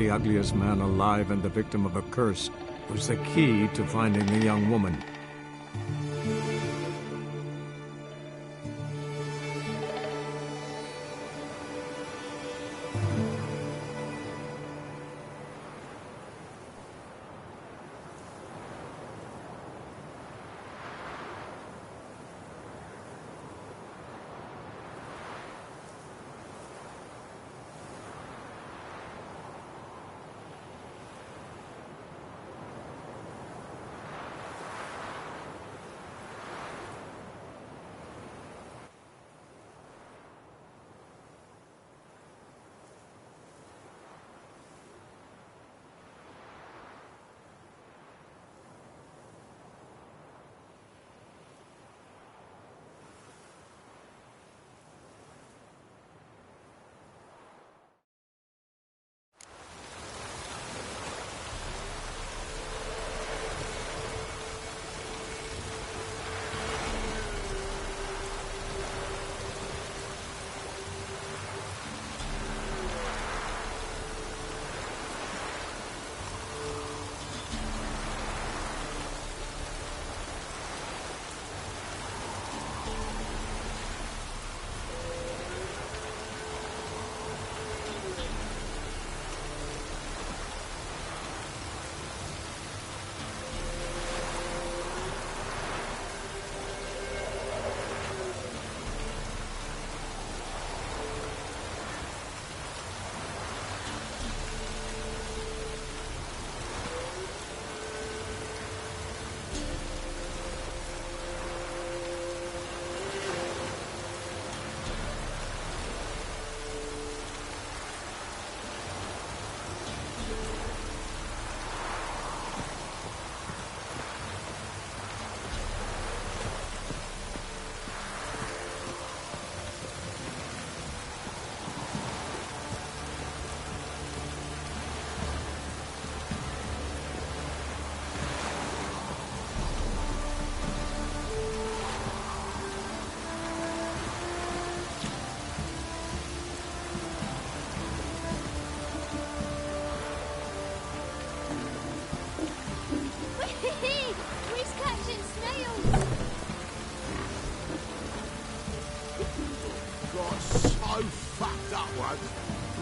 the ugliest man alive and the victim of a curse was the key to finding the young woman.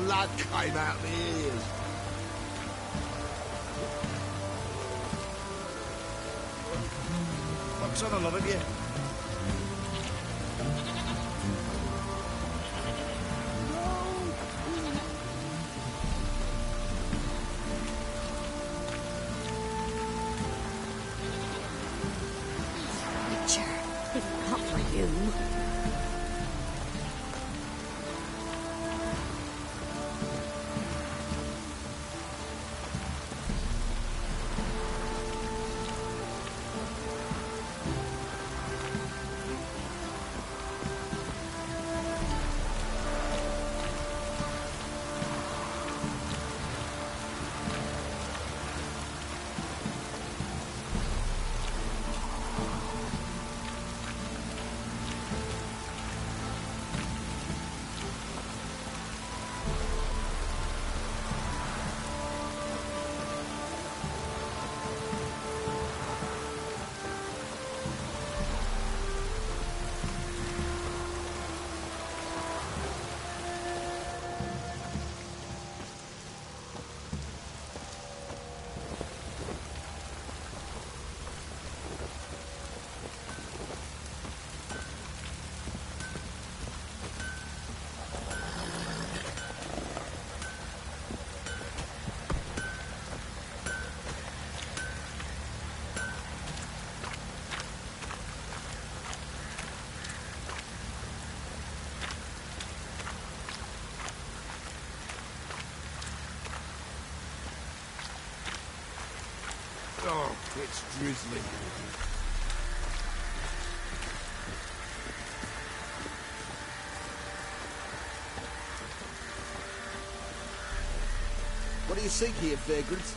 Blood came out the ears. What's on a lot of you? Richard, if not for you. Oh, it's drizzling. What do you seek here, vagrants?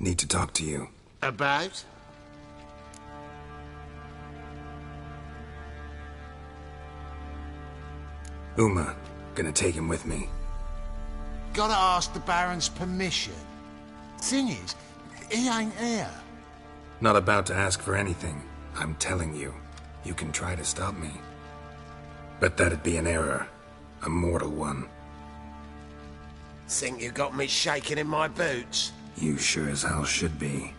Need to talk to you. About? Uma. Gonna take him with me. Gotta ask the Baron's permission. Thing is, he ain't here. Not about to ask for anything. I'm telling you. You can try to stop me. But that'd be an error. A mortal one. Think you got me shaking in my boots? You sure as hell should be.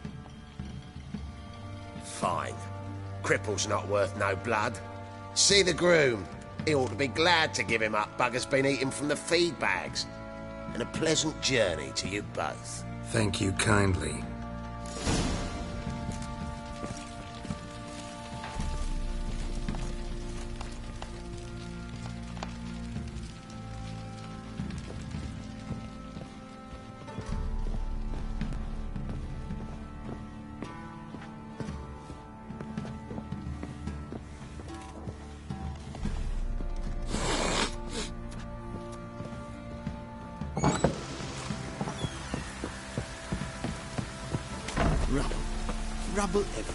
Fine. Cripple's not worth no blood. See the groom. He ought to be glad to give him up. Bugger's been eating from the feed bags. And a pleasant journey to you both. Thank you kindly. Rubble. Rubble everywhere.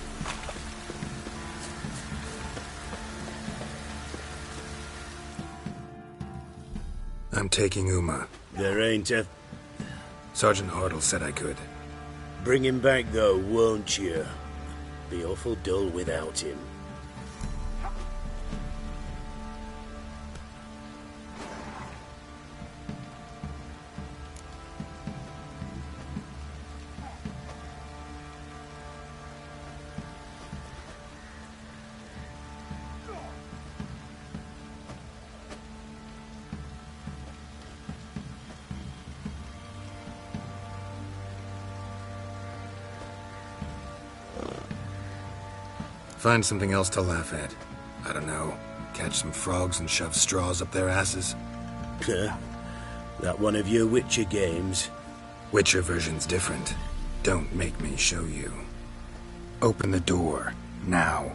I'm taking Uma. There ain't a... Sergeant Hartle said I could. Bring him back, though, won't you? Be awful dull without him. Find something else to laugh at. I don't know. Catch some frogs and shove straws up their asses. That one of your Witcher games. Witcher version's different. Don't make me show you. Open the door. Now.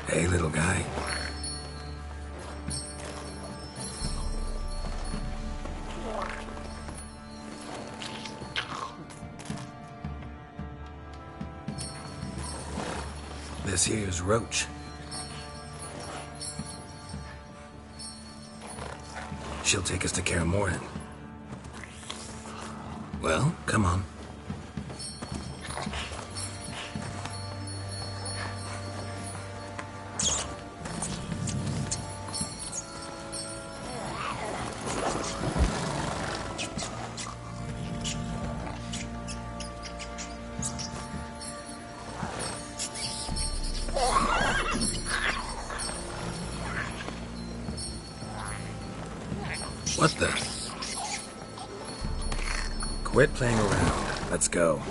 Hey, little guy. This here's Roach. She'll take us to Kaer Morhen. Well, come on. What the? Quit playing around. Let's go.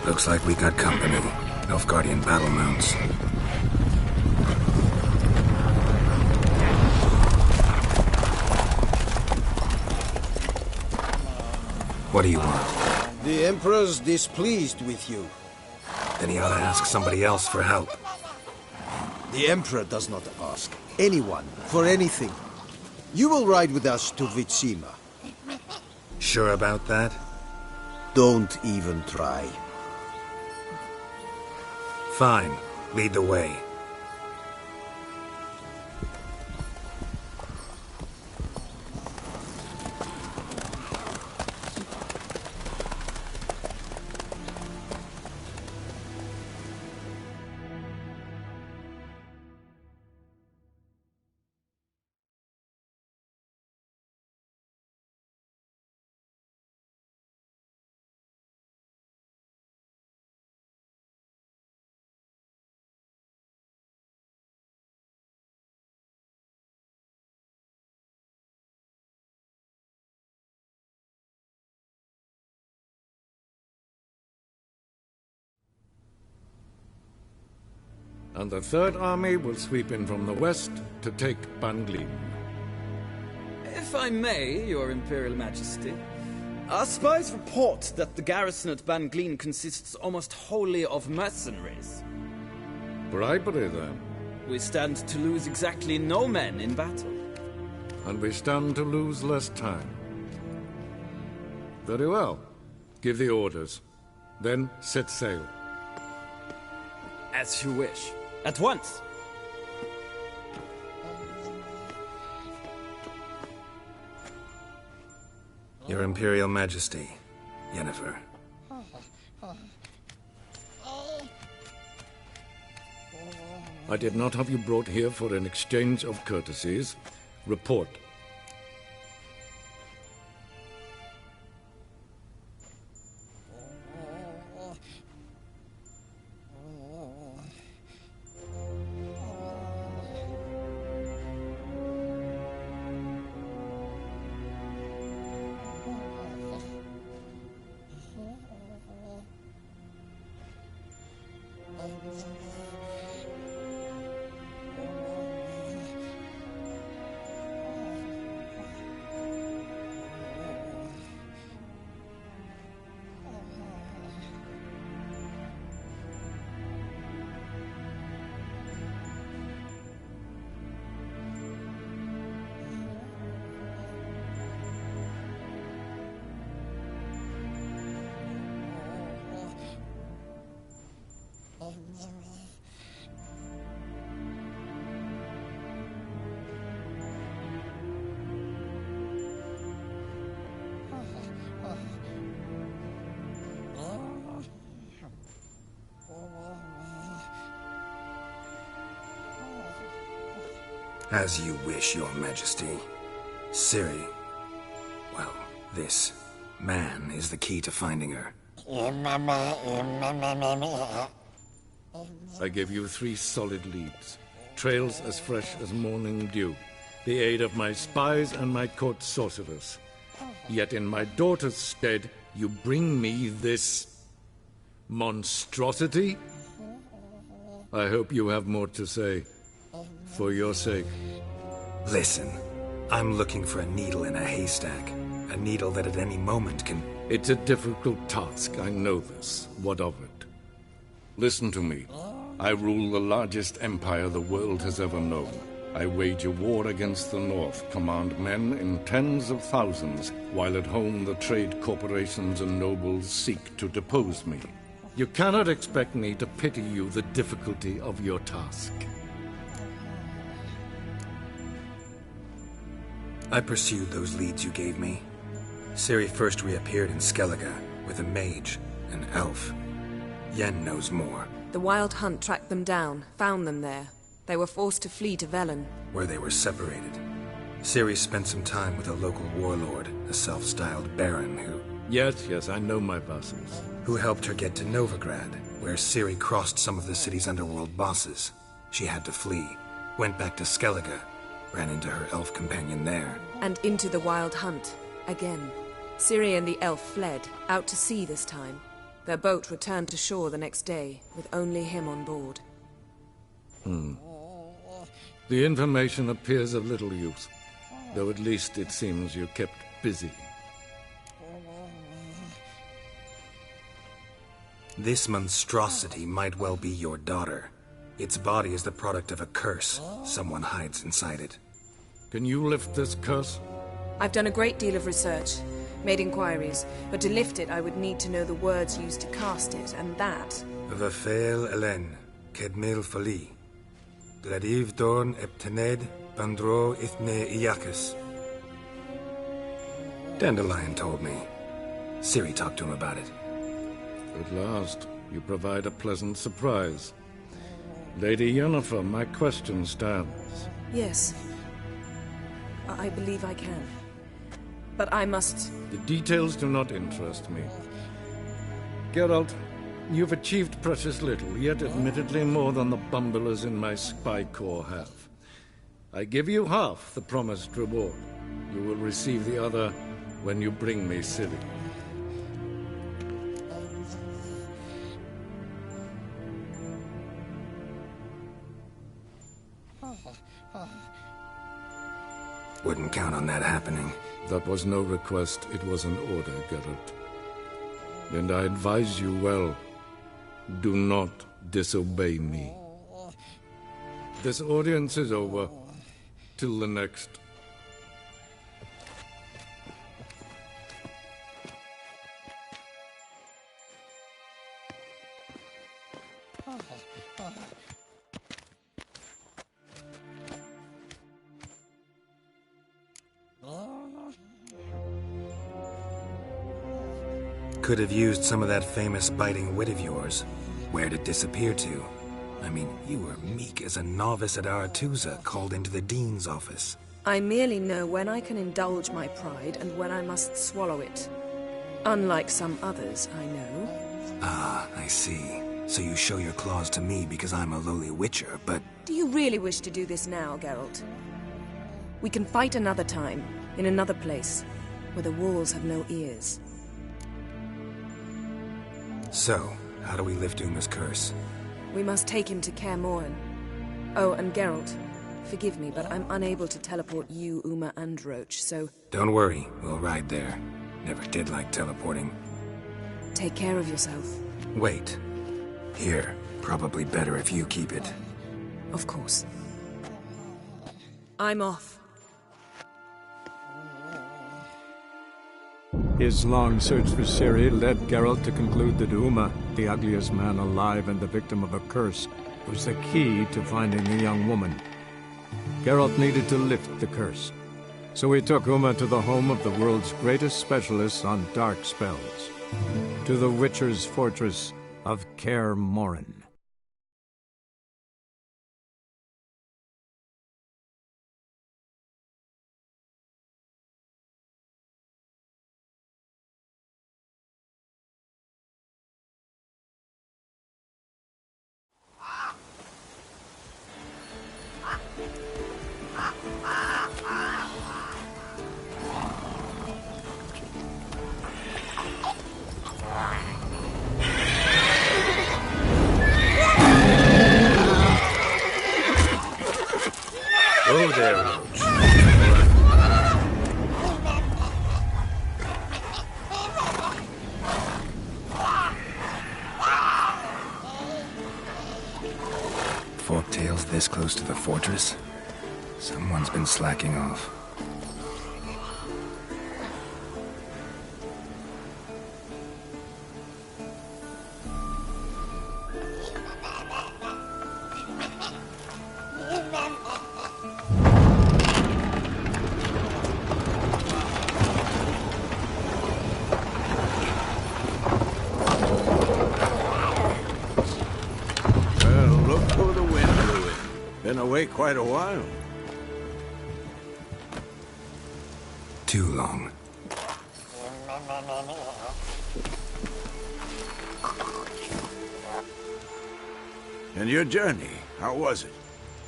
Looks like we got company. Nilfgaardian battle mounts. What do you want? The Emperor's displeased with you. Then he ought to ask somebody else for help. The Emperor does not ask anyone for anything. You will ride with us to Vitsima. Sure about that? Don't even try. Fine. Lead the way. and the Third Army will sweep in from the west to take Banglin. If I may, Your Imperial Majesty, our spies report that the garrison at Banglin consists almost wholly of mercenaries. Bribery, then. We stand to lose exactly no men in battle. And we stand to lose less time. Very well. Give the orders. Then set sail. As you wish. At once! Your Imperial Majesty, Yennefer. I did not have you brought here for an exchange of courtesies. Report. As you wish, Your Majesty. Ciri. Well, this man is the key to finding her. I gave you 3 solid leads. Trails as fresh as morning dew. The aid of my spies and my court sorcerers. Yet in my daughter's stead, you bring me this monstrosity? I hope you have more to say. For your sake. Listen, I'm looking for a needle in a haystack. A needle that at any moment can... It's a difficult task, I know this. What of it? Listen to me. I rule the largest empire the world has ever known. I wage a war against the North, command men in tens of thousands, while at home the trade corporations and nobles seek to depose me. You cannot expect me to pity you the difficulty of your task. I pursued those leads you gave me. Ciri first reappeared in Skellige with a mage, an elf. Yen knows more. The Wild Hunt tracked them down, found them there. They were forced to flee to Velen. Where they were separated. Ciri spent some time with a local warlord, a self-styled baron who... Yes, I know my vassals. Who helped her get to Novigrad, where Ciri crossed some of the city's underworld bosses. She had to flee, went back to Skellige, ran into her elf companion there. And into the Wild Hunt, again. Ciri and the elf fled, out to sea this time. Their boat returned to shore the next day, with only him on board. The information appears of little use, though at least it seems you kept busy. This monstrosity might well be your daughter. Its body is the product of a curse. Someone hides inside it. Can you lift this curse? I've done a great deal of research, made inquiries, but to lift it I would need to know the words used to cast it, and that... Vafel Elen, Kedmil Fali. Gladiv Dorn Eptened, Bandro Ithne Iacus. Dandelion told me. Ciri talked to him about it. At last, you provide a pleasant surprise. Lady Yennefer, my question stands. Yes. I believe I can. But I must... The details do not interest me. Geralt, you've achieved precious little, yet admittedly more than the bumblers in my spy corps have. I give you half the promised reward. You will receive the other when you bring me Ciri. Wouldn't count on that happening. That was no request, it was an order, Geralt. And I advise you well, do not disobey me. This audience is over. Till the next. Could have used some of that famous biting wit of yours. Where'd it disappear to? I mean, you were meek as a novice at Aretusa, called into the Dean's office. I merely know when I can indulge my pride and when I must swallow it. Unlike some others, I know. Ah, I see. So you show your claws to me because I'm a lowly witcher, but... Do you really wish to do this now, Geralt? We can fight another time, in another place, where the walls have no ears. So, how do we lift Uma's curse? We must take him to Kaer Morhen. Oh, and Geralt, forgive me, but I'm unable to teleport you, Uma, and Roach, so... Don't worry, we'll ride there. Never did like teleporting. Take care of yourself. Wait. Here, probably better if you keep it. Of course. I'm off. His long search for Ciri led Geralt to conclude that Uma, the ugliest man alive and the victim of a curse, was the key to finding the young woman. Geralt needed to lift the curse, so he took Uma to the home of the world's greatest specialist on dark spells, to the Witcher's fortress of Kaer Morhen. Oh, there, Roach. Forktails this close to the fortress? Someone's been slacking off. Been away quite a while. Too long. And your journey, how was it?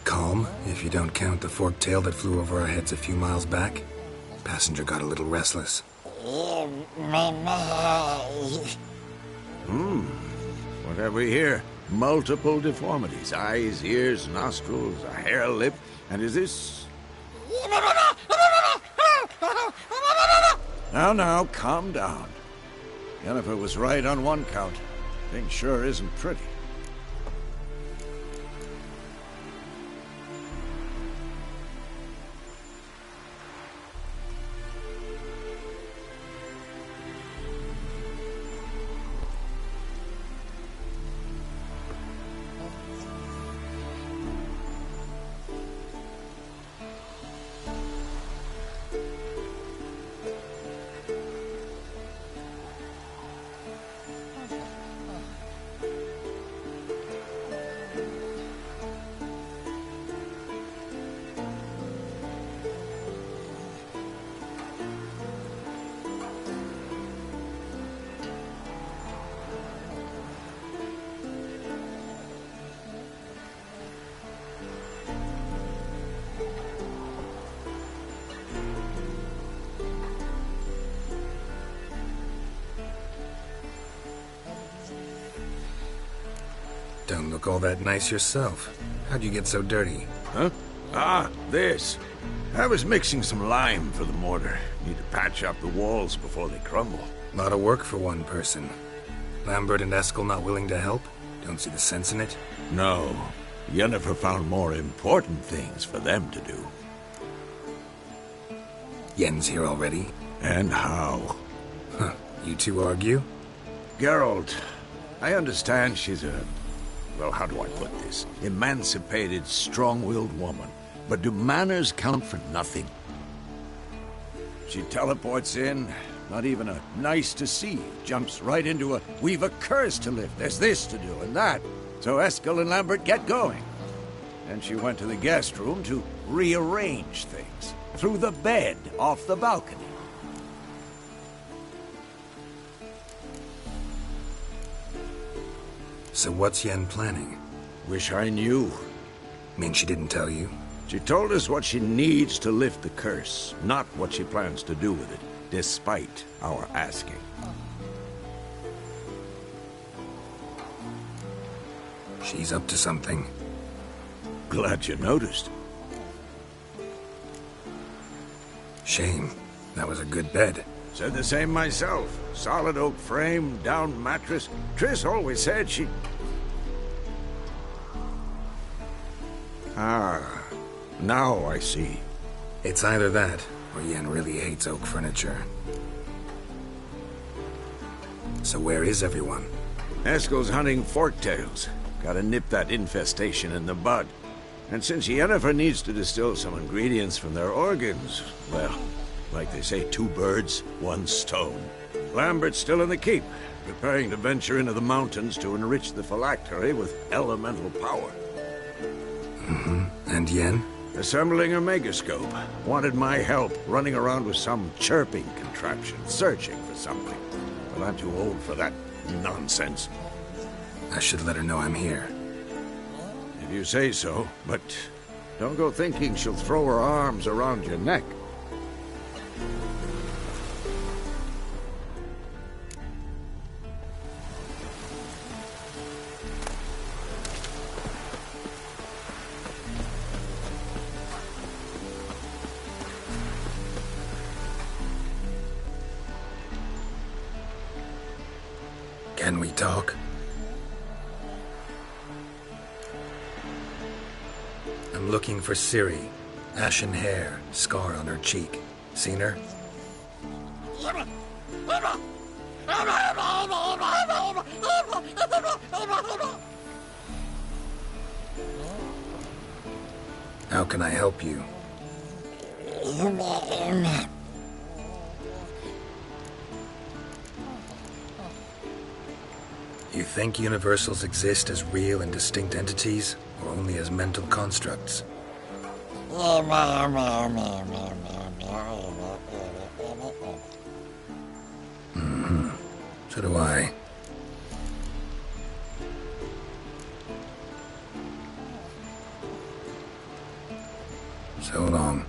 Calm, if you don't count the forktail that flew over our heads a few miles back. Passenger got a little restless. What have we here? Multiple deformities. Eyes, ears, nostrils, a hair lip. And is this... Now, calm down. Yennefer was right on one count. Thing sure isn't pretty. Don't look all that nice yourself. How'd you get so dirty? Huh? Ah, this. I was mixing some lime for the mortar. Need to patch up the walls before they crumble. Lot of work for one person. Lambert and Eskel not willing to help? Don't see the sense in it? No. Yennefer found more important things for them to do. Yen's here already? And how? Huh. You two argue? Geralt, I understand she's a... well, how do I put this? Emancipated, strong-willed woman. But do manners count for nothing? She teleports in, not even a nice to see, jumps right into a we've a curse to lift, there's this to do and that. So Eskel and Lambert get going. And she went to the guest room to rearrange things. Through the bed, off the balcony. So what's Yen planning? Wish I knew. Mean she didn't tell you? She told us what she needs to lift the curse, not what she plans to do with it, despite our asking. She's up to something. Glad you noticed. Shame. That was a good bed. Said the same myself. Solid oak frame, down mattress. Triss always said she... Ah, now I see. It's either that, or Yen really hates oak furniture. So where is everyone? Eskel's hunting forktails. Gotta nip that infestation in the bud. And since Yennefer needs to distill some ingredients from their organs, well, like they say, 2 birds, 1 stone. Lambert's still in the keep, preparing to venture into the mountains to enrich the phylactery with elemental power. Mm-hmm. And Yen? Assembling a megascope. Wanted my help running around with some chirping contraption, searching for something. But I'm too old for that nonsense. I should let her know I'm here. If you say so, but don't go thinking she'll throw her arms around your neck. Can we talk? I'm looking for Ciri. Ashen hair, scar on her cheek. Seen her? How can I help you? You think universals exist as real and distinct entities, or only as mental constructs? Mm-hmm. So do I. So long.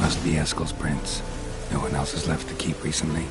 Must be Eskel's prints. No one else has left the keep recently.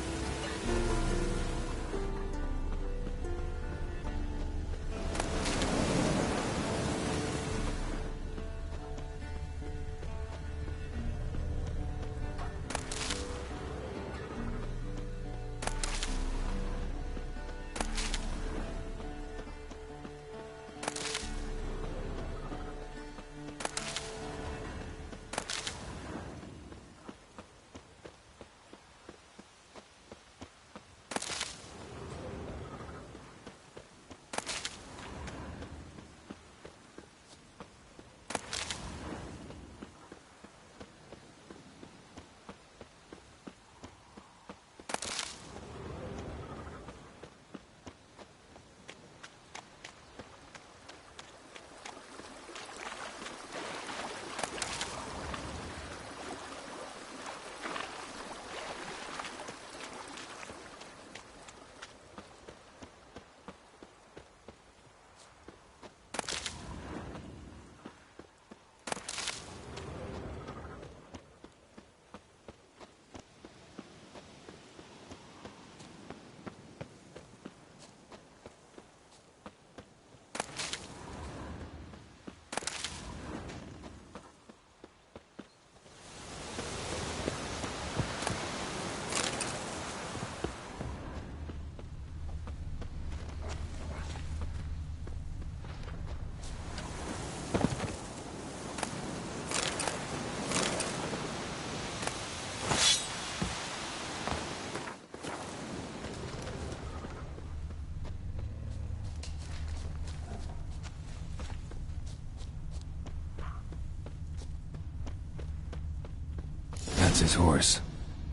his horse.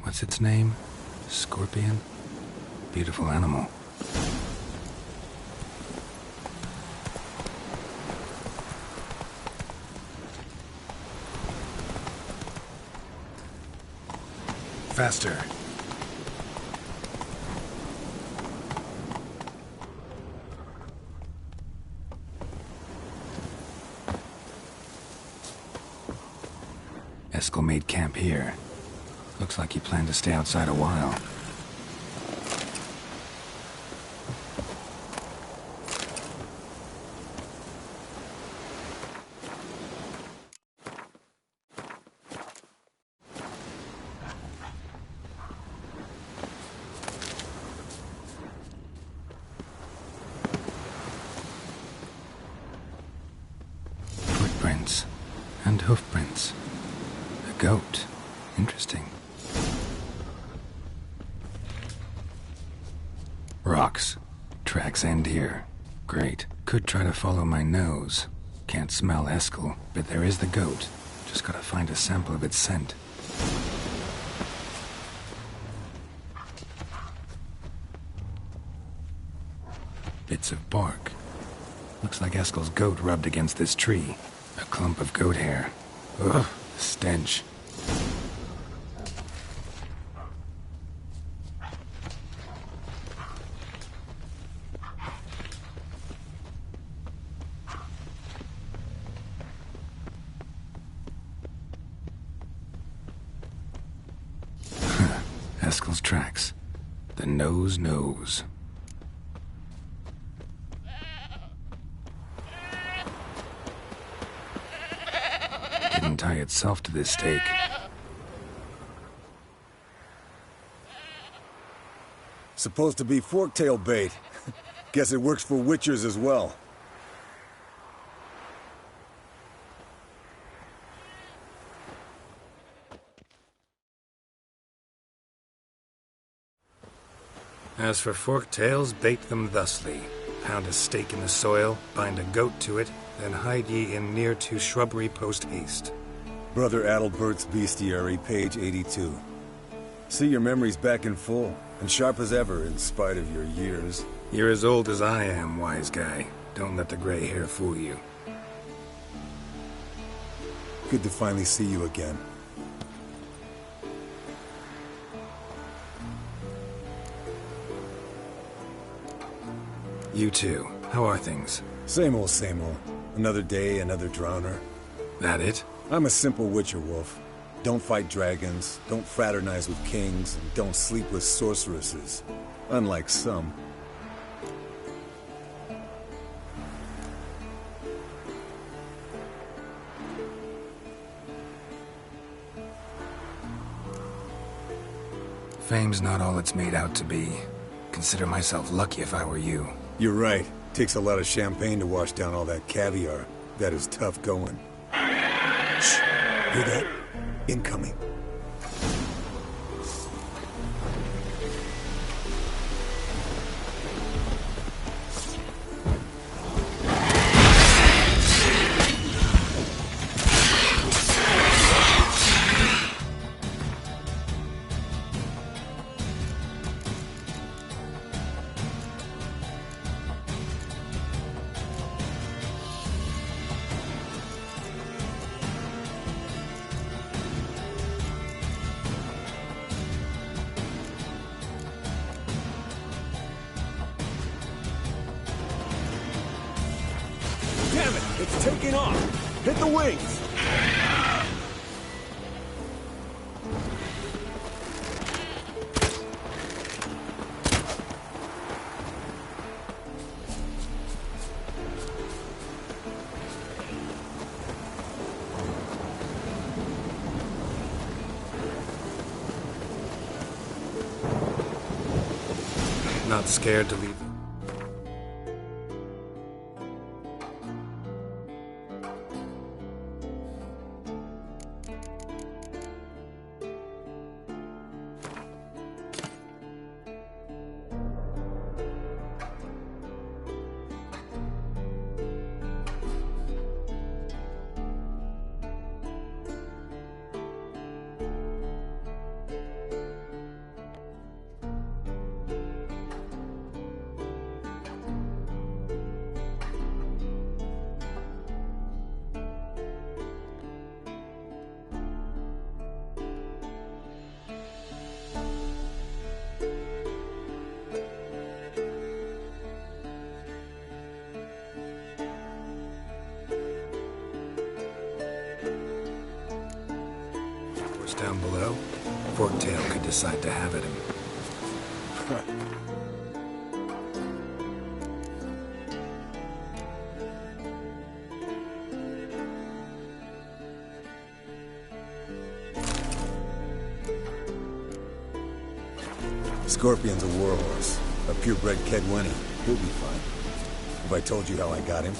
What's its name? Scorpion? Beautiful animal. Faster. Eskel made camp here. Looks like he planned to stay outside a while. Footprints and hoofprints. A goat. Interesting. Rocks. Tracks end here. Great. Could try to follow my nose. Can't smell Eskel, but there is the goat. Just gotta find a sample of its scent. Bits of bark. Looks like Eskel's goat rubbed against this tree. A clump of goat hair. Ugh, stench. Eskel's tracks. The nose knows. Didn't tie itself to this stake. Supposed to be forktail bait. Guess it works for witchers as well. As for forktails, bait them thusly. Pound a stake in the soil, bind a goat to it, then hide ye in near to shrubbery post haste. Brother Adalbert's Bestiary, page 82. See your memories back in full, and sharp as ever in spite of your years. You're as old as I am, wise guy. Don't let the gray hair fool you. Good to finally see you again. You too. How are things? Same old, same old. Another day, another drowner. That it? I'm a simple witcher wolf. Don't fight dragons, don't fraternize with kings, and don't sleep with sorceresses. Unlike some. Fame's not all it's made out to be. Consider myself lucky if I were you. You're right. Takes a lot of champagne to wash down all that caviar. That is tough going. Shh. Hear that? Incoming. Damn it! It's taking off! Hit the wings! Not scared to leave. down below, Forktail could decide to have at him. Scorpion's a warhorse, a purebred Kedwenny. He'll be fine. Have I told you how I got him?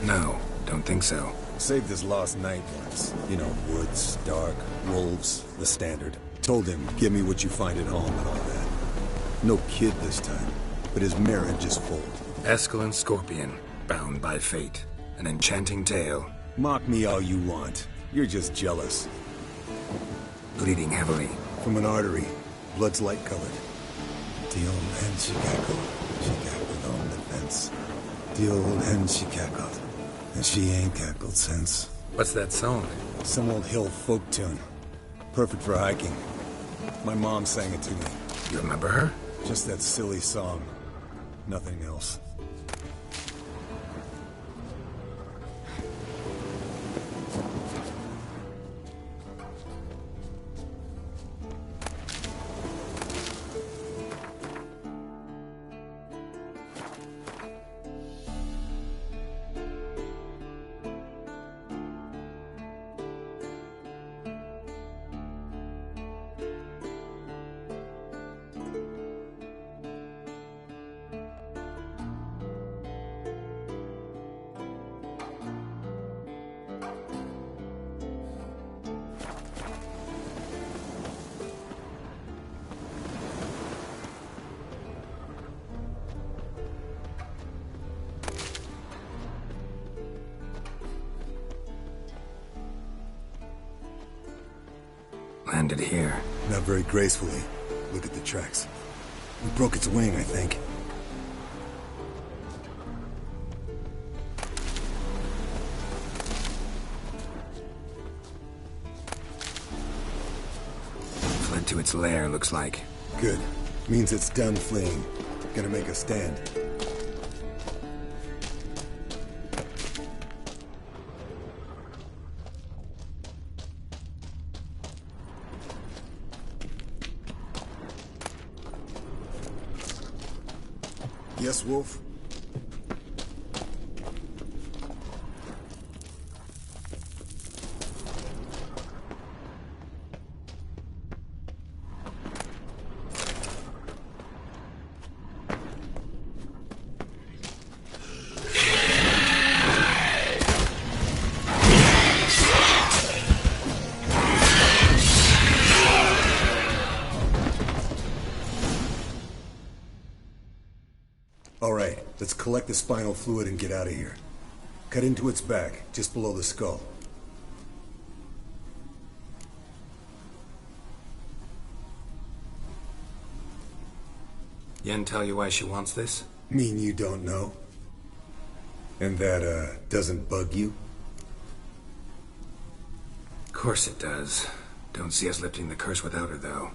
No, don't think so. Saved his lost knight once. You know, woods, dark, wolves, the standard. Told him, give me what you find at home and all that. No kid this time, but his merit just full. Eskel Scorpion, bound by fate. An enchanting tale. Mock me all you want. You're just jealous. Bleeding heavily. From an artery. Blood's light-colored. The old hen she cackled. She cackled on the fence. The old hen she cackled. And she ain't cackled since. What's that song? Some old hill folk tune. Perfect for hiking. My mom sang it to me. You remember her? Just that silly song. Nothing else. Landed here. Not very gracefully. Look at the tracks. We broke its wing, I think. Fled to its lair, looks like. Good. Means it's done fleeing. Gonna make a stand. Yes, Wolf? All right, let's collect the spinal fluid and get out of here. Cut into its back, just below the skull. Yen tell you why she wants this? Mean you don't know? And that, doesn't bug you? Of course it does. Don't see us lifting the curse without her, though.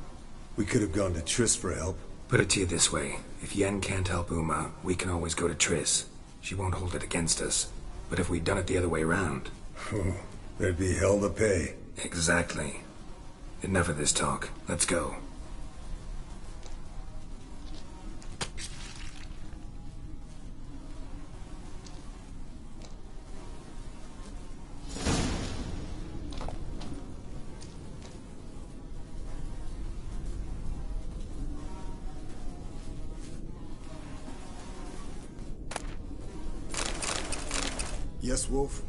We could have gone to Triss for help. Put it to you this way. If Yen can't help Uma, we can always go to Triss. She won't hold it against us. But if we'd done it the other way around... Oh, there'd be hell to pay. Exactly. Enough of this talk. Let's go. Yes, Wolf?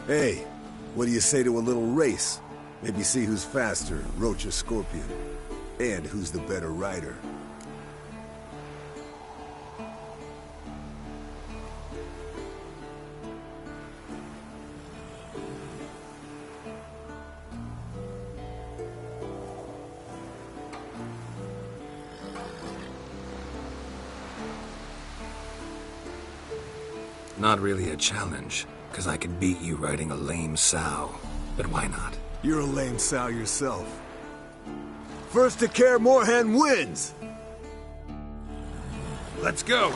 Hey, what do you say to a little race? Maybe see who's faster, Roach or Scorpion. And who's the better rider. Not really a challenge, because I could beat you riding a lame sow. But why not? You're a lame sow yourself. First to Kaer Morhen wins! Let's go!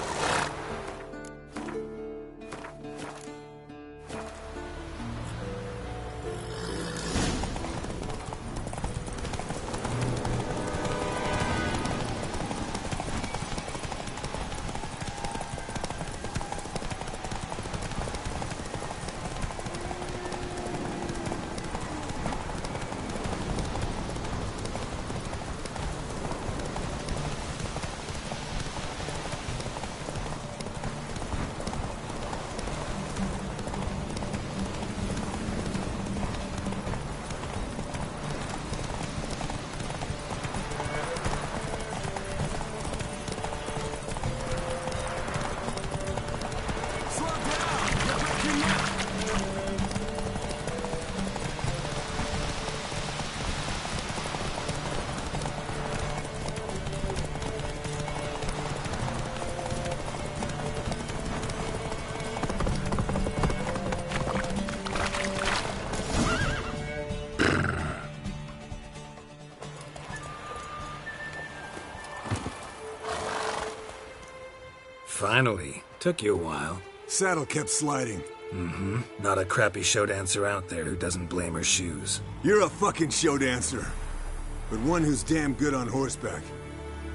Finally. Took you a while. Saddle kept sliding. Mm-hmm. Not a crappy show dancer out there who doesn't blame her shoes. You're a fucking show dancer. But one who's damn good on horseback.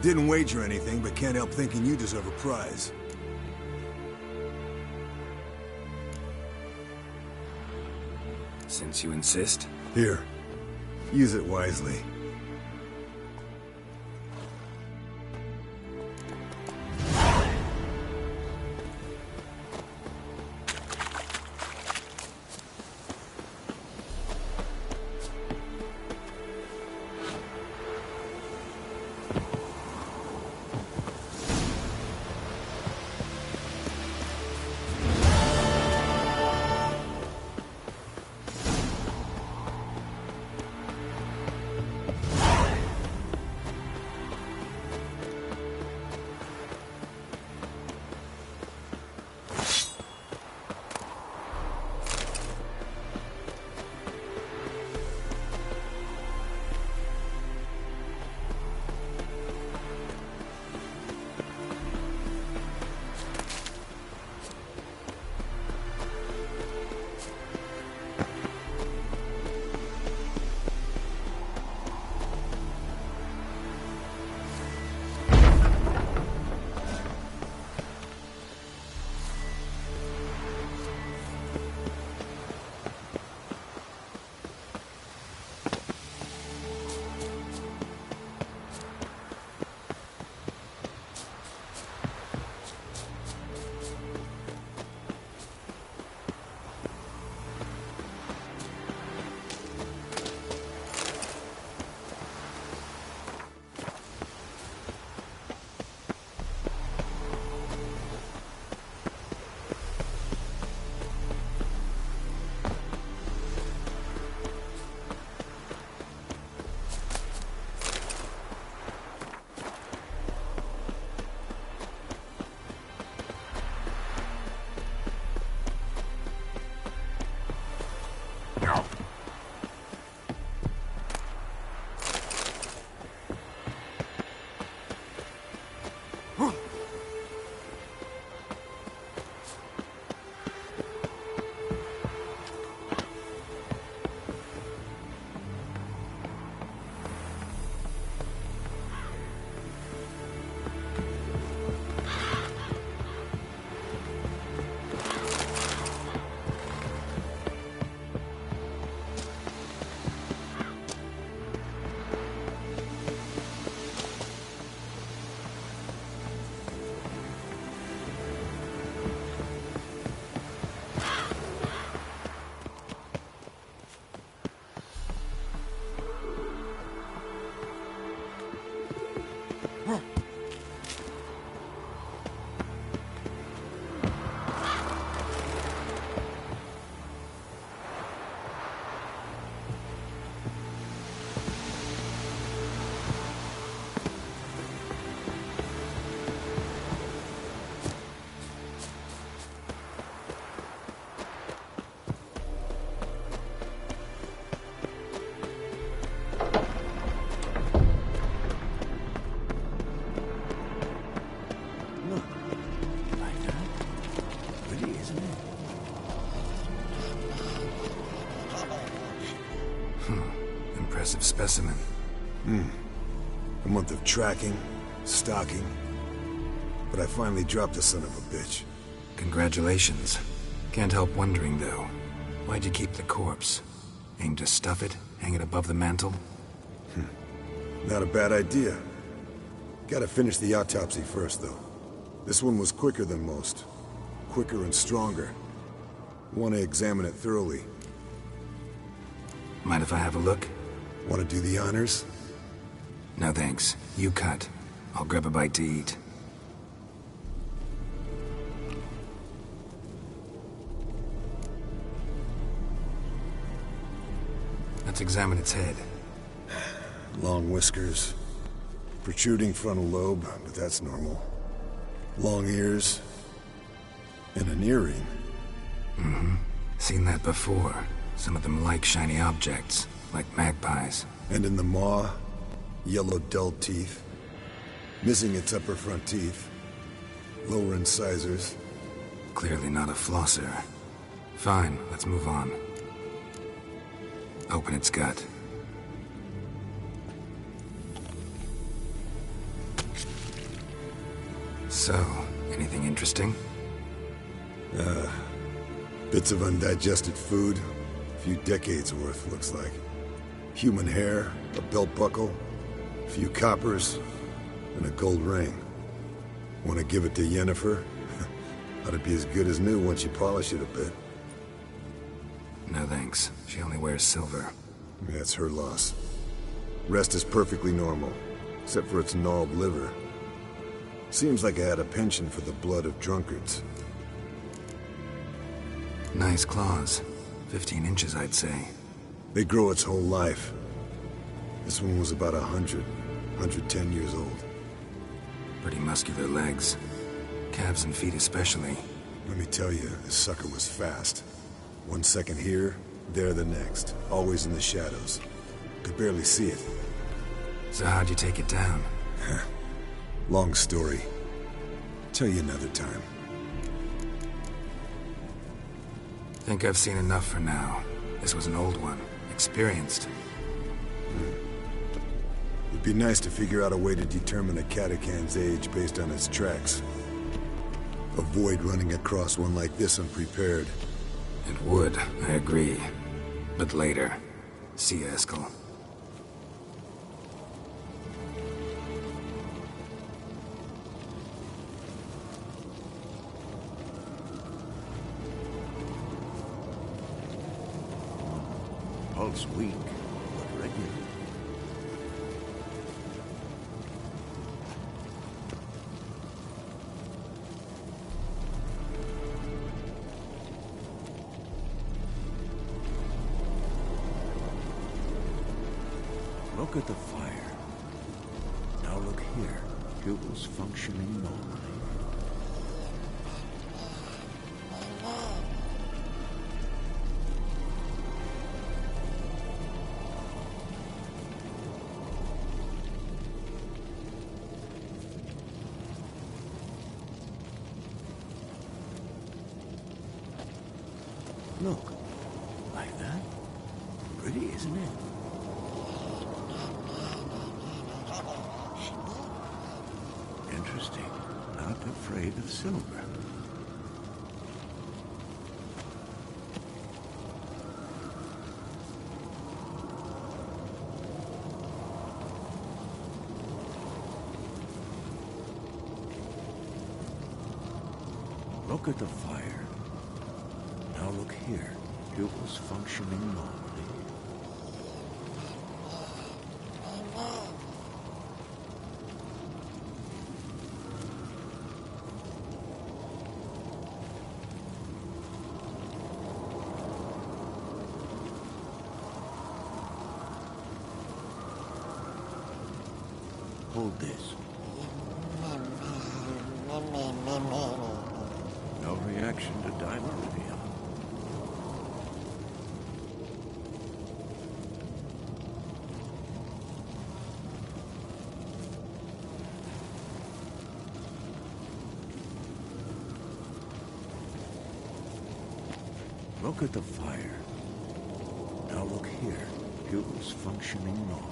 Didn't wager anything, but can't help thinking you deserve a prize. Since you insist. Here. Use it wisely. Impressive specimen. A month of tracking, stalking. But I finally dropped the son of a bitch. Congratulations. Can't help wondering, though. Why'd you keep the corpse? Aim to stuff it? Hang it above the mantle? Not a bad idea. Gotta finish the autopsy first, though. This one was quicker than most. Quicker and stronger. Want to examine it thoroughly. Mind if I have a look? Want to do the honors? No thanks. You cut. I'll grab a bite to eat. Let's examine its head. Long whiskers. Protruding frontal lobe, but that's normal. Long ears. And an earring. Seen that before. Some of them like shiny objects, like magpies. And in the maw, yellow dull teeth. Missing its upper front teeth. Lower incisors. Clearly not a flosser. Fine, let's move on. Open its gut. So, anything interesting? Bits of undigested food. A few decades worth, looks like. Human hair, a belt buckle, a few coppers, and a gold ring. Want to give it to Yennefer? Ought to be as good as new once you polish it a bit. No thanks. She only wears silver. That's her loss. Rest is perfectly normal, except for its gnarled liver. Seems like I had a penchant for the blood of drunkards. Nice claws. 15 inches, I'd say. They grow its whole life. This one was about 110 years old. Pretty muscular legs. Calves and feet especially. Let me tell you, this sucker was fast. 1 second here, there the next. Always in the shadows. Could barely see it. So how'd you take it down? Long story. Tell you another time. Think I've seen enough for now. This was an old one. Experienced. It'd be nice to figure out a way to determine a catacan's age based on its tracks. Avoid running across one like this unprepared. It would, I agree. But later. See you, Eskel. Pulse weak, but regular. Look at the fire. Now look here. Pupils functioning normally. Look, like that. Pretty, isn't it? Interesting. Not afraid of silver. Look at the fire. Now look here. Pupils functioning normally. Hold this. No reaction to dimer reveal. Look at the fire. Now look here. molecules functioning normally.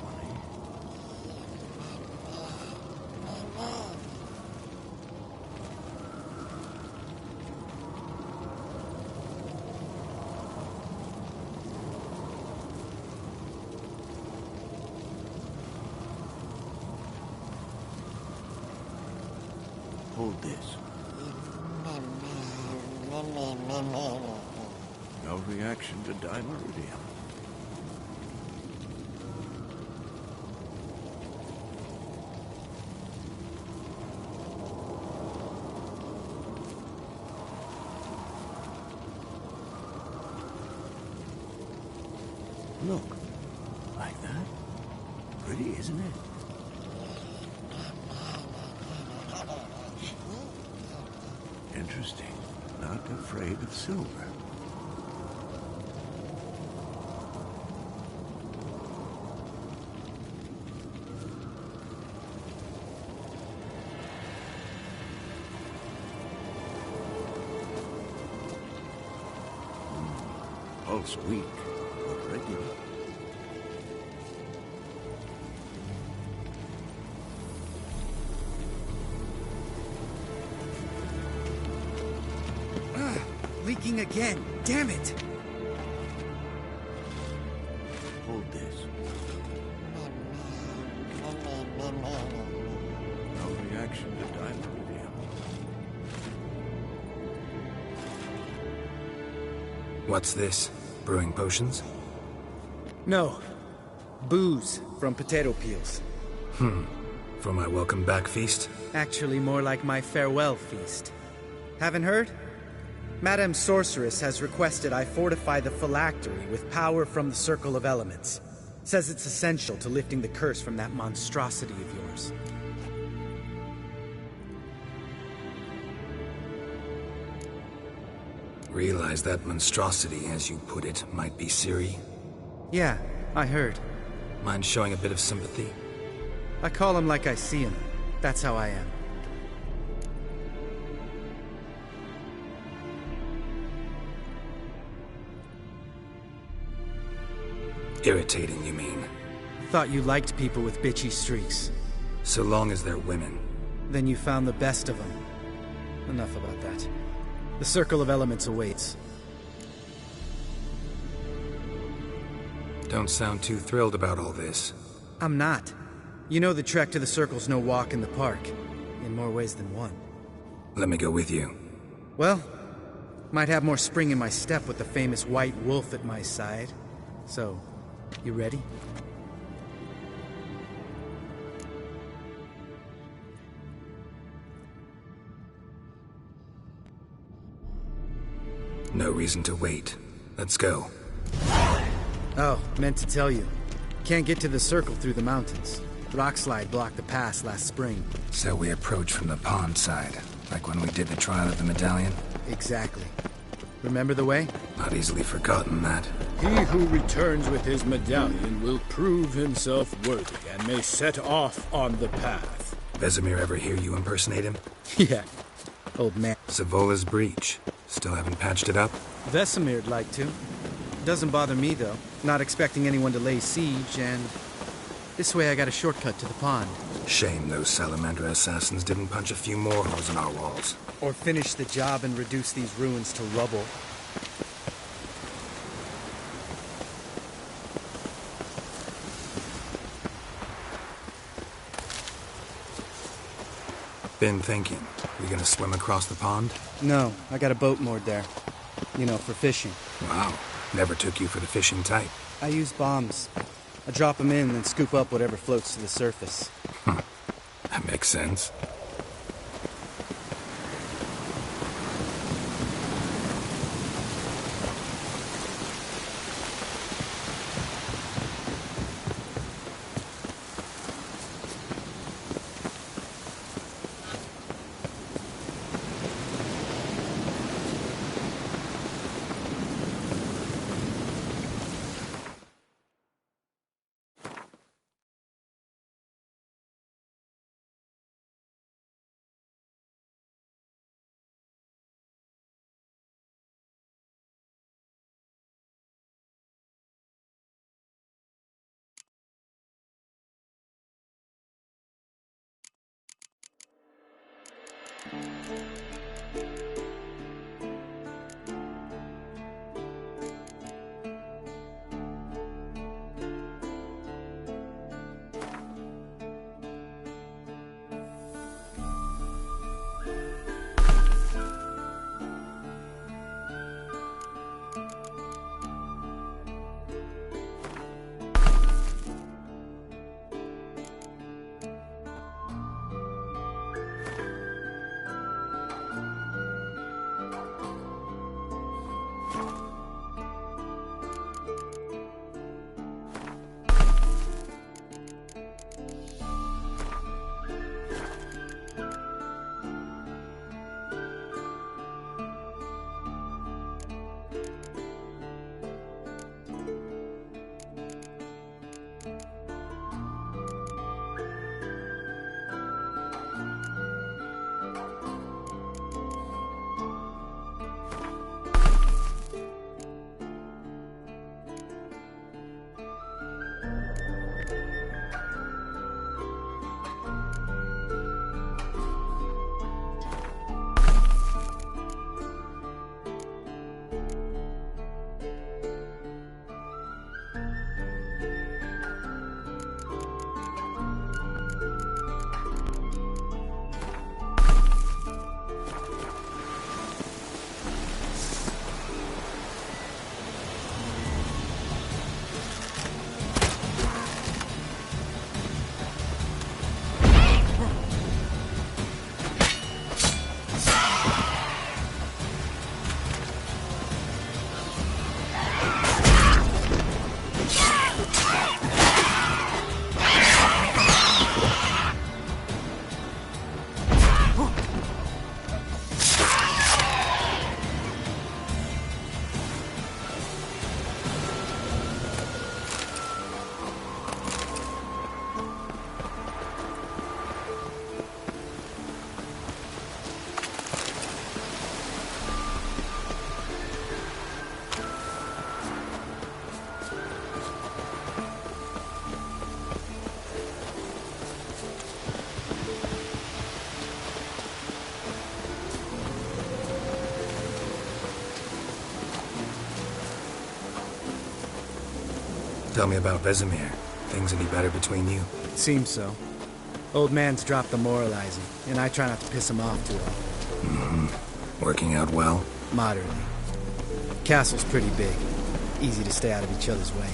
Hold this. No reaction to dimeridium. Look, like that. Pretty, isn't it? Interesting. Not afraid of silver. Pulse weak, but regular. Leaking again. Damn it! Hold this. No reaction to dimeridium. What's this? Brewing potions? No. Booze from potato peels. For my welcome back feast? Actually, more like my farewell feast. Haven't heard? Madame Sorceress has requested I fortify the phylactery with power from the Circle of Elements. Says it's essential to lifting the curse from that monstrosity of yours. Realize that monstrosity, as you put it, might be Ciri? Yeah, I heard. Mind showing a bit of sympathy? I call him like I see him. That's how I am. Irritating, you mean? Thought you liked people with bitchy streaks. So long as they're women. Then you found the best of them. Enough about that. The Circle of Elements awaits. Don't sound too thrilled about all this. I'm not. You know the trek to the Circle's no walk in the park. In more ways than one. Let me go with you. Well, might have more spring in my step with the famous White Wolf at my side. So, you ready? No reason to wait. Let's go. Oh, meant to tell you. Can't get to the Circle through the mountains. Rockslide blocked the pass last spring. So we approach from the pond side, like when we did the trial of the medallion? Exactly. Remember the way? Not easily forgotten, that. He who returns with his medallion will prove himself worthy and may set off on the path. Vesemir ever hear you impersonate him? Yeah. Old man. Savola's breach. Still haven't patched it up? Vesemir'd like to. Doesn't bother me, though. Not expecting anyone to lay siege, and... this way I got a shortcut to the pond. Shame those Salamander assassins didn't punch a few more holes in our walls. Or finish the job and reduce these ruins to rubble. Been thinking. We gonna swim across the pond? No, I got a boat moored there. You know, for fishing. Wow. Never took you for the fishing type. I use bombs. I drop them in, then scoop up whatever floats to the surface. That makes sense. Tell me about Vesemir. Things any better between you? Seems so. Old man's dropped the moralizing, and I try not to piss him off too often. Mm-hmm. Working out well? Moderately. Castle's pretty big. Easy to stay out of each other's way.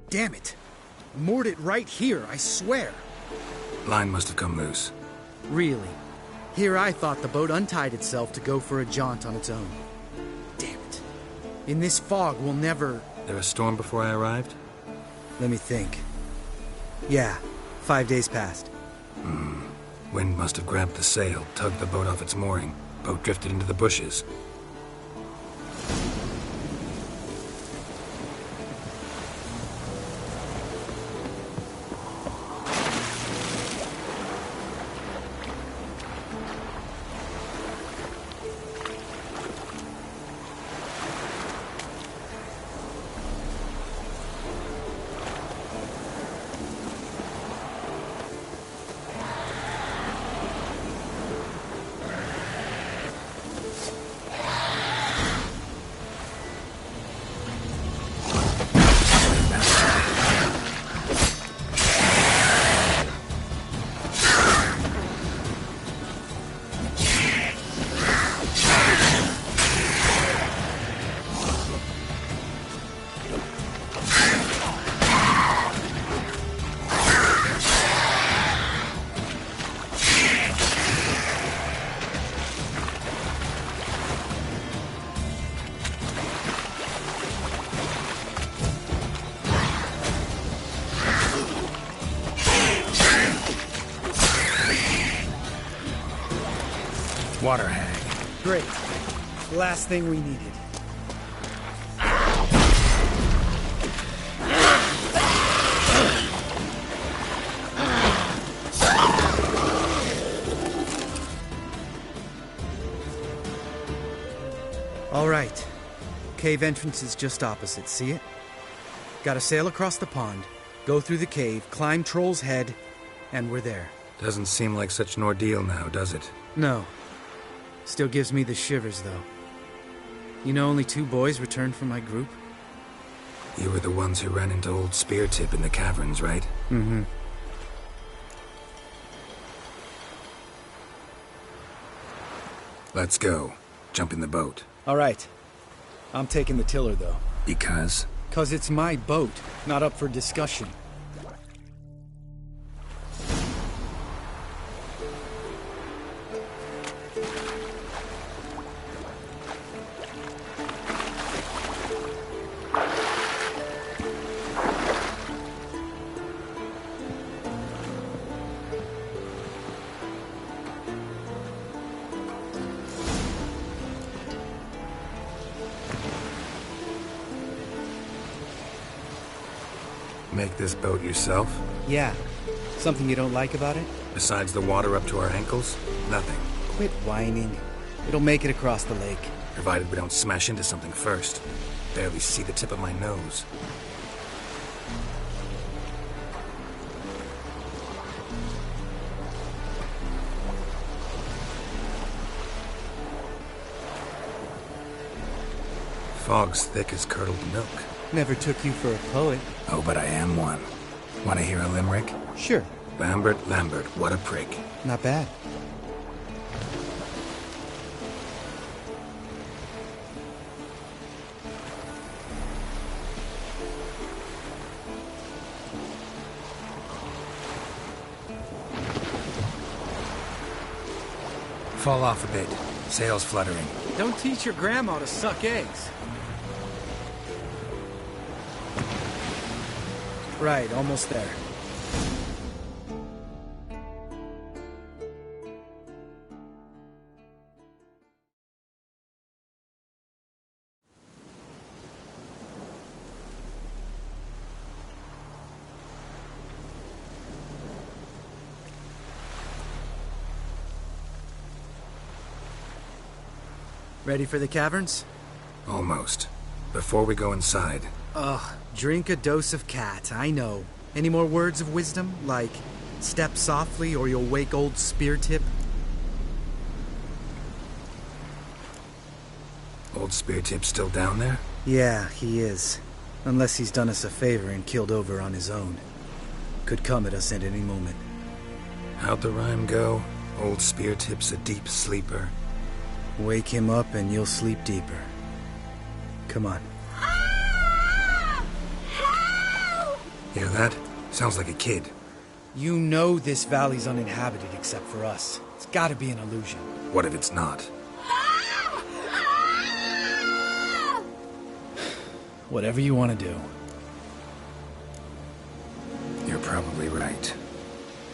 Damn it! Moored it right here, I swear. Line must have come loose. Really? Here I thought the boat untied itself to go for a jaunt on its own. Damn it. In this fog, we'll never... There a storm before I arrived? Let me think. Yeah, 5 days passed. Wind must have grabbed the sail, tugged the boat off its mooring. Boat drifted into the bushes. Water hag. Great. Last thing we needed. All right. Cave entrance is just opposite, see it? Gotta sail across the pond, go through the cave, climb Troll's Head, and we're there. Doesn't seem like such an ordeal now, does it? No. Still gives me the shivers, though. You know only 2 boys returned from my group? You were the ones who ran into old Speartip in the caverns, right? Mm-hmm. Let's go. Jump in the boat. All right. I'm taking the tiller, though. Because? 'Cause it's my boat, not up for discussion. Make this boat yourself? Yeah. Something you don't like about it? Besides the water up to our ankles? Nothing. Quit whining. It'll make it across the lake. Provided we don't smash into something first. Barely see the tip of my nose. Fog's thick as curdled milk. Never took you for a poet. Oh, but I am one. Want to hear a limerick? Sure. Lambert, what a prick. Not bad. Fall off a bit. Sails fluttering. Don't teach your grandma to suck eggs. Right, almost there. Ready for the caverns? Almost. Before we go inside. Ugh, drink a dose of cat, I know. Any more words of wisdom? Like, Step softly or you'll wake old Speartip. Old Speartip's still down there? Yeah, he is. Unless he's done us a favor and killed over on his own. Could come at us at any moment. How'd the rhyme go? Old Speartip's a deep sleeper. Wake him up and you'll sleep deeper. Come on. Hear that? Sounds like a kid. You know this valley's uninhabited except for us. It's gotta be an illusion. What if it's not? Whatever you want to do. You're probably right.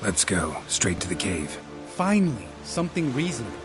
Let's go, straight to the cave. Finally, something reasonable.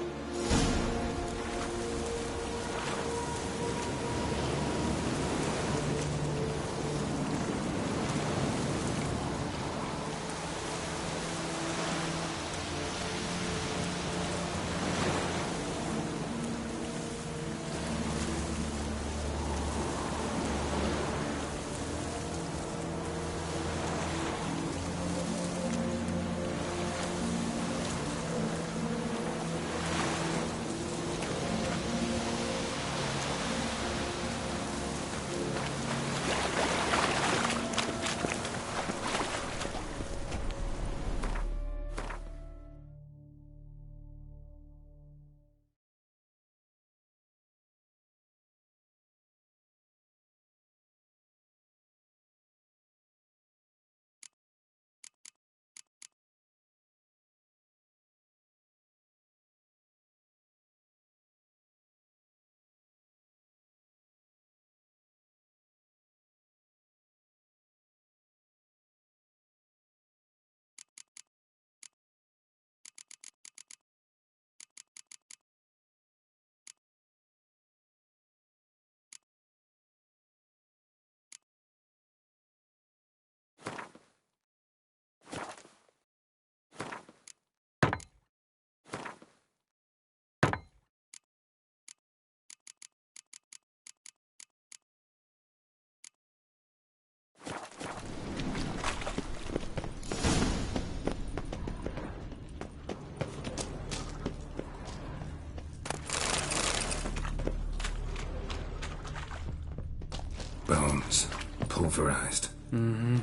Bones. Pulverized. Mm-hmm.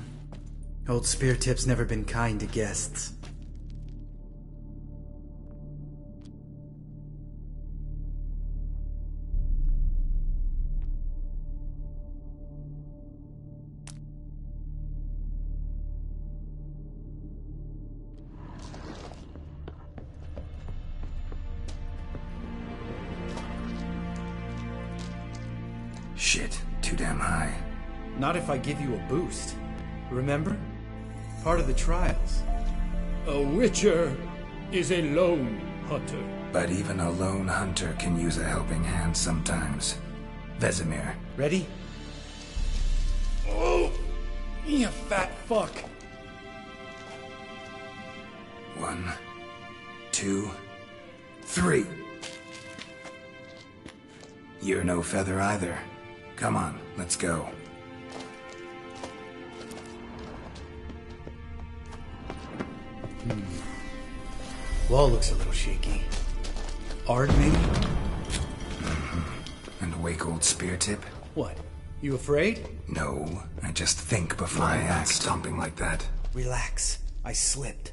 Old Speartip's never been kind to guests. Shit, too damn high. Not if I give you a boost. Remember? Part of the trials. A witcher is a lone hunter. But even a lone hunter can use a helping hand sometimes. Vesemir. Ready? Oh! You fat fuck! 1, 2, 3. You're no feather either. Come on, let's go. Wall looks a little shaky. Art, maybe? And wake old Speartip? What? You afraid? No, I just think before I act. Stomping like that. Relax. I slipped.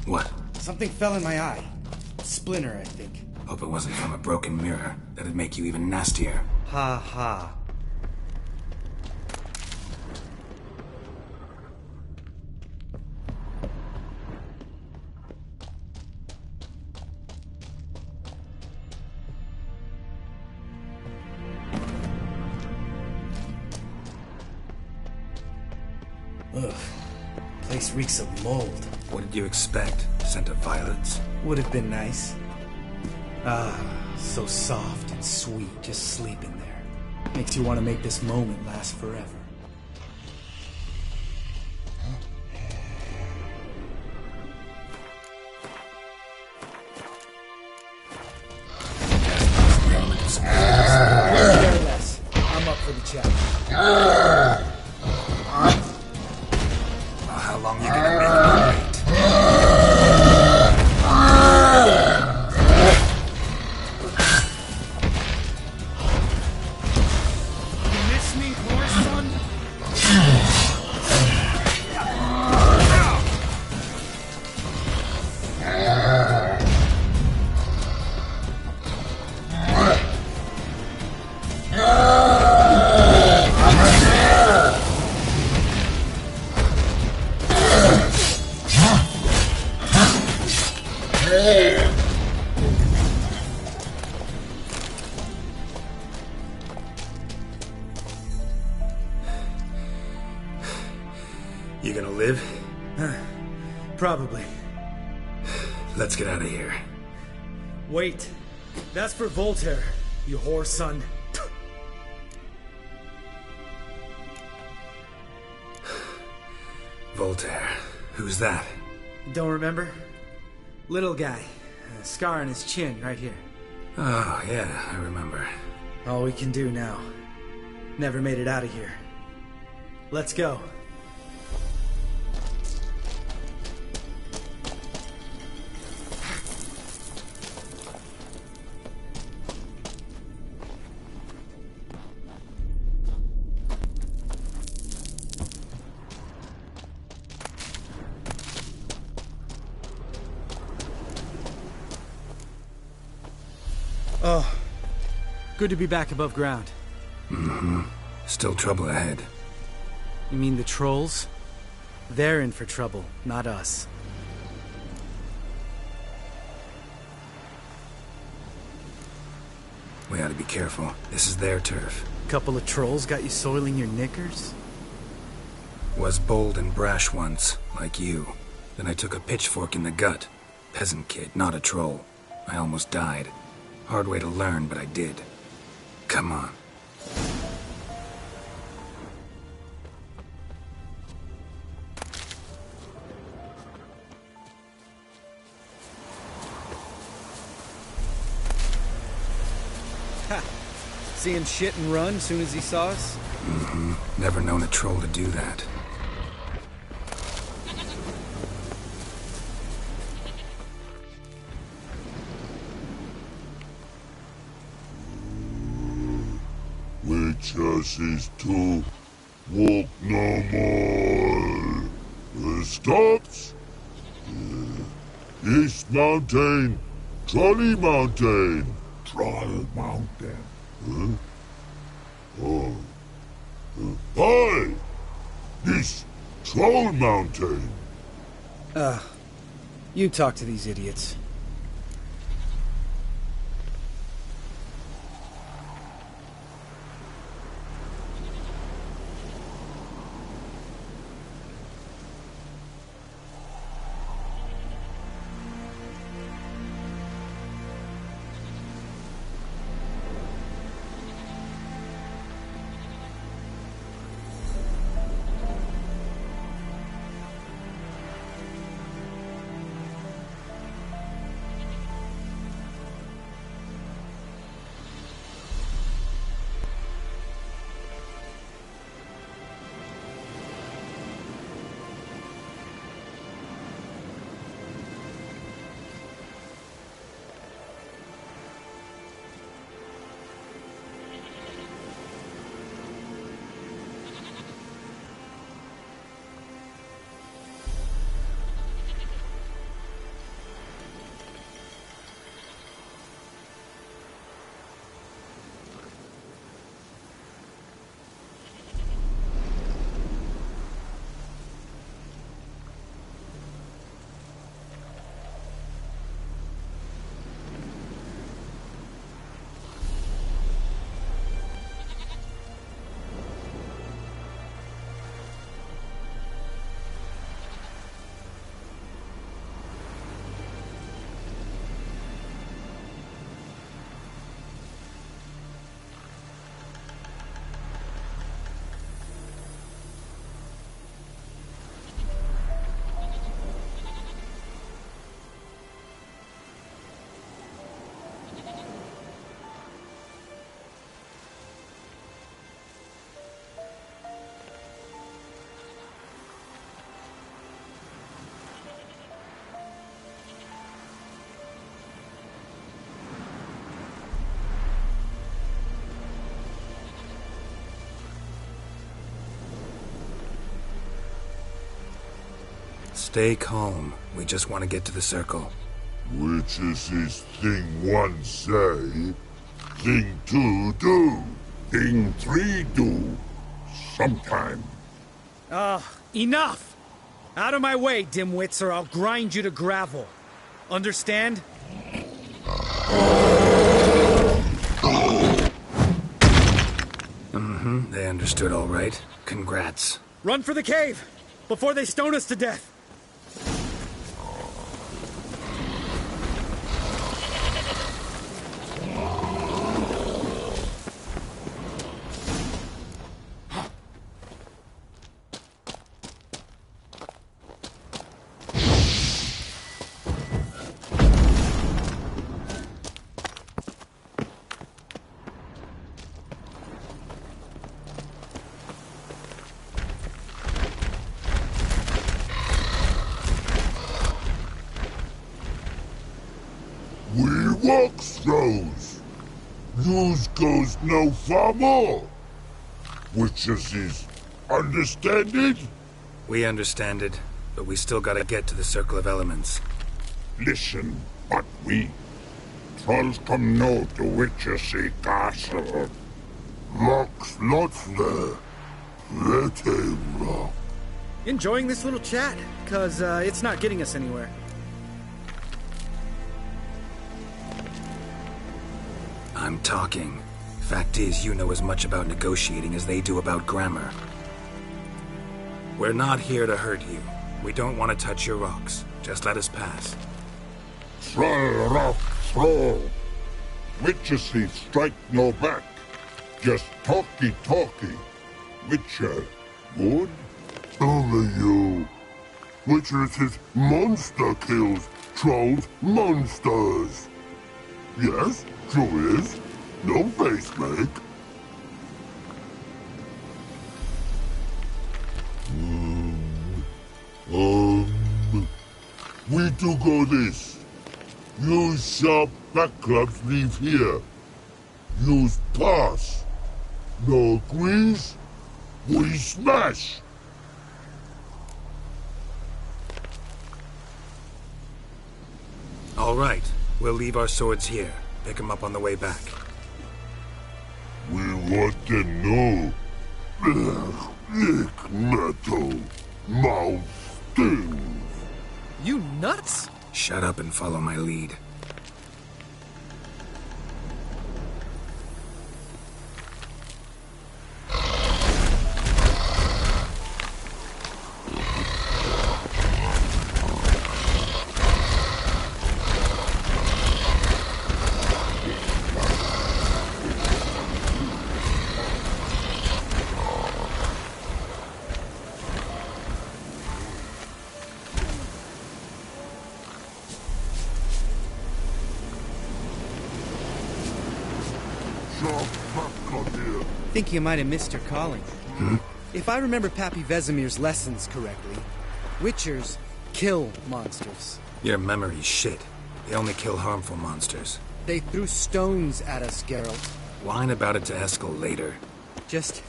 What? Something fell in my eye. Splinter, I think. Hope it wasn't from a broken mirror. That'd make you even nastier. Ha ha. Ugh. Place reeks of mold. What did you expect? Scent of violets? Would have been nice. Ah, so soft and sweet, just sleeping there. Makes you want to make this moment last forever. Careless. I'm up for the challenge. How long you gonna make me wait? You miss me, horse son? You gonna live? Probably. Let's get out of here. Wait. That's for Voltaire, you whore son. Voltaire. Who's that? Don't remember? Little guy. A scar on his chin, right here. Oh, yeah, I remember. All we can do now. Never made it out of here. Let's go. Oh, good to be back above ground. Mm-hmm. Still trouble ahead. You mean the trolls? They're in for trouble, not us. We ought to be careful. This is their turf. Couple of trolls got you soiling your knickers? Was bold and brash once, like you. Then I took a pitchfork in the gut. Peasant kid, not a troll. I almost died. Hard way to learn, but I did. Come on. Ha! See him shit and run as soon as he saw us? Mm-hmm. Never known a troll to do that. Chances to walk no more. Stops. East Mountain, Trolley Mountain. Troll Mountain. Huh? Oh. Hi! This Troll Mountain. You talk to these idiots. Stay calm. We just want to get to the circle. Which is his thing one say, thing two do, thing three do, sometime. Enough! Out of my way, dimwits, or I'll grind you to gravel. Understand? They understood all right. Congrats. Run for the cave! Before they stone us to death! We walk throws. News goes no far more. Witches is understand it? We understand it, but we still gotta get to the Circle of Elements. Listen, but we trolls come no to Witchersea Castle. Rocks not there. Let him rock. Enjoying this little chat? Cause, it's not getting us anywhere. I'm talking. Fact is, you know as much about negotiating as they do about grammar. We're not here to hurt you. We don't want to touch your rocks. Just let us pass. Troll rock throw. Witchersea strike no back. Just talky. Witcher, good? Only you. Witchersea monster kills. Trolls monsters. Yes, true is. No face make. We do go this. Use sharp back clubs leave here. Use pass. No agrees? We smash. All right. We'll leave our swords here. Pick them up on the way back. We want to know. Lick metal. Mouth stings. You nuts? Shut up and follow my lead. I think you might have missed your calling. If I remember Pappy Vesemir's lessons correctly, Witchers kill monsters. Your memory's shit. They only kill harmful monsters. They threw stones at us, Geralt. Whine about it to Eskel later. Just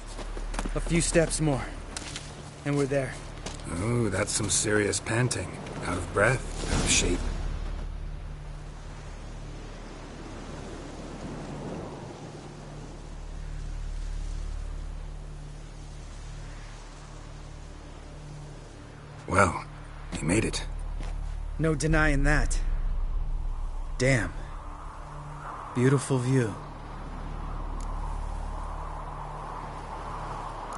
a few steps more, and we're there. Ooh, that's some serious panting. Out of breath, out of shape. Well, he made it. No denying that. Damn. Beautiful view.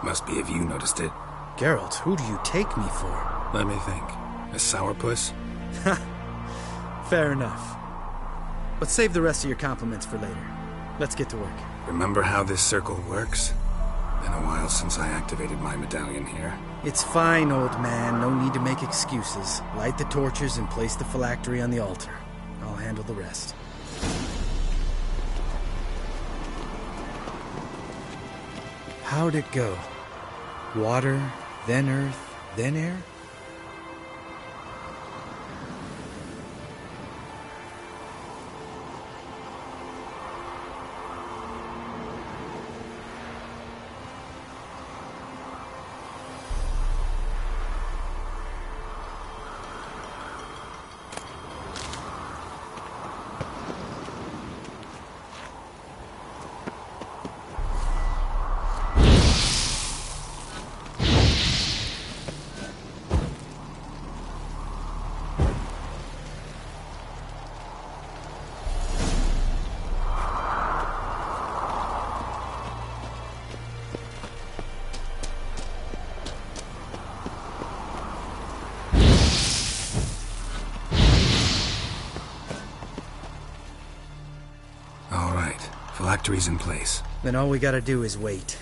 Must be if you noticed it. Geralt, who do you take me for? Let me think. A sourpuss? Fair enough. But save the rest of your compliments for later. Let's get to work. Remember how this circle works? Been a while since I activated my medallion here. It's fine, old man. No need to make excuses. Light the torches and place the phylactery on the altar. I'll handle the rest. How'd it go? Water, then earth, then air? phylactery's in place. Then all we gotta do is wait.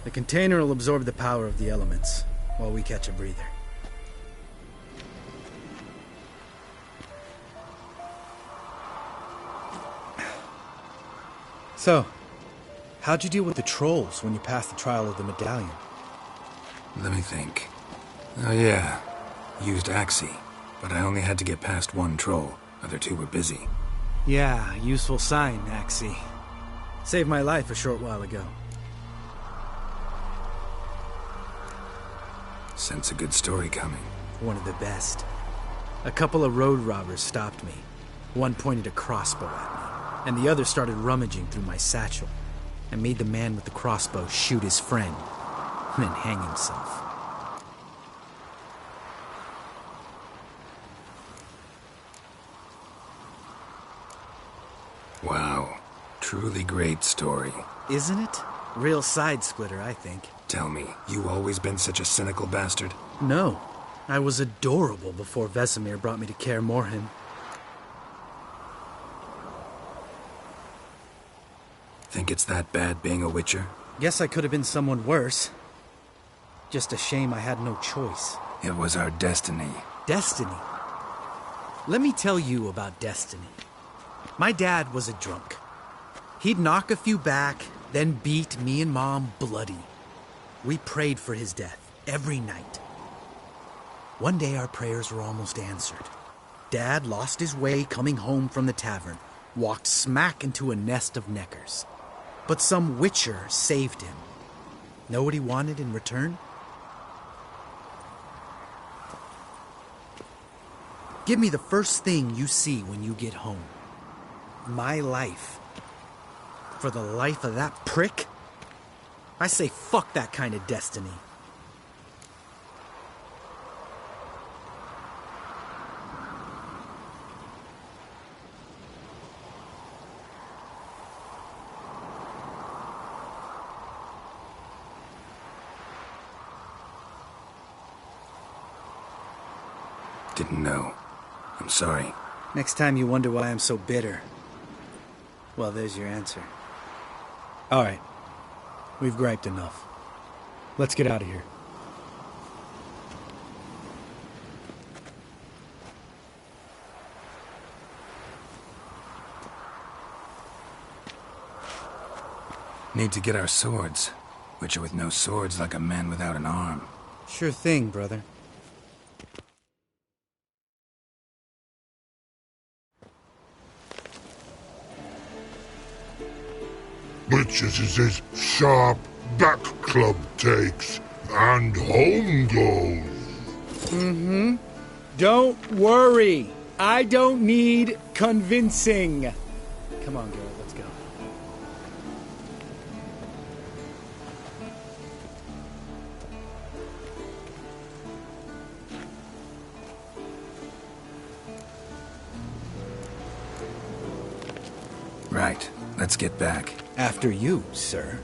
The container will absorb the power of the elements, while we catch a breather. So, how'd you deal with the trolls when you passed the trial of the medallion? Let me think. Oh yeah, used Axie, but I only had to get past one troll. Other two were busy. Yeah, useful sign, Axie. Saved my life a short while ago. Sense a good story coming. One of the best. A couple of road robbers stopped me. One pointed a crossbow at me, and the other started rummaging through my satchel, and made the man with the crossbow shoot his friend, and then hang himself. Wow. Truly great story. Isn't it? Real side-splitter, I think. Tell me, you always been such a cynical bastard? No. I was adorable before Vesemir brought me to Kaer Morhen. Think it's that bad being a Witcher? Guess I could have been someone worse. Just a shame I had no choice. It was our destiny. Destiny? Let me tell you about destiny. My dad was a drunk. He'd knock a few back, then beat me and Mom bloody. We prayed for his death every night. One day our prayers were almost answered. Dad lost his way coming home from the tavern, walked smack into a nest of neckers. But some Witcher saved him. Know what he wanted in return? Give me the first thing you see when you get home. My life. For the life of that prick? I say fuck that kind of destiny. Didn't know. I'm sorry. Next time you wonder why I'm so bitter, well, there's your answer. All right. We've griped enough. Let's get out of here. Need to get our swords. Witcher with no swords like a man without an arm. Sure thing, brother. Witches is this sharp back club takes, and home goes. Mm-hmm. Don't worry. I don't need convincing. Come on, Geralt, let's go. Right. Let's get back. After you, sir.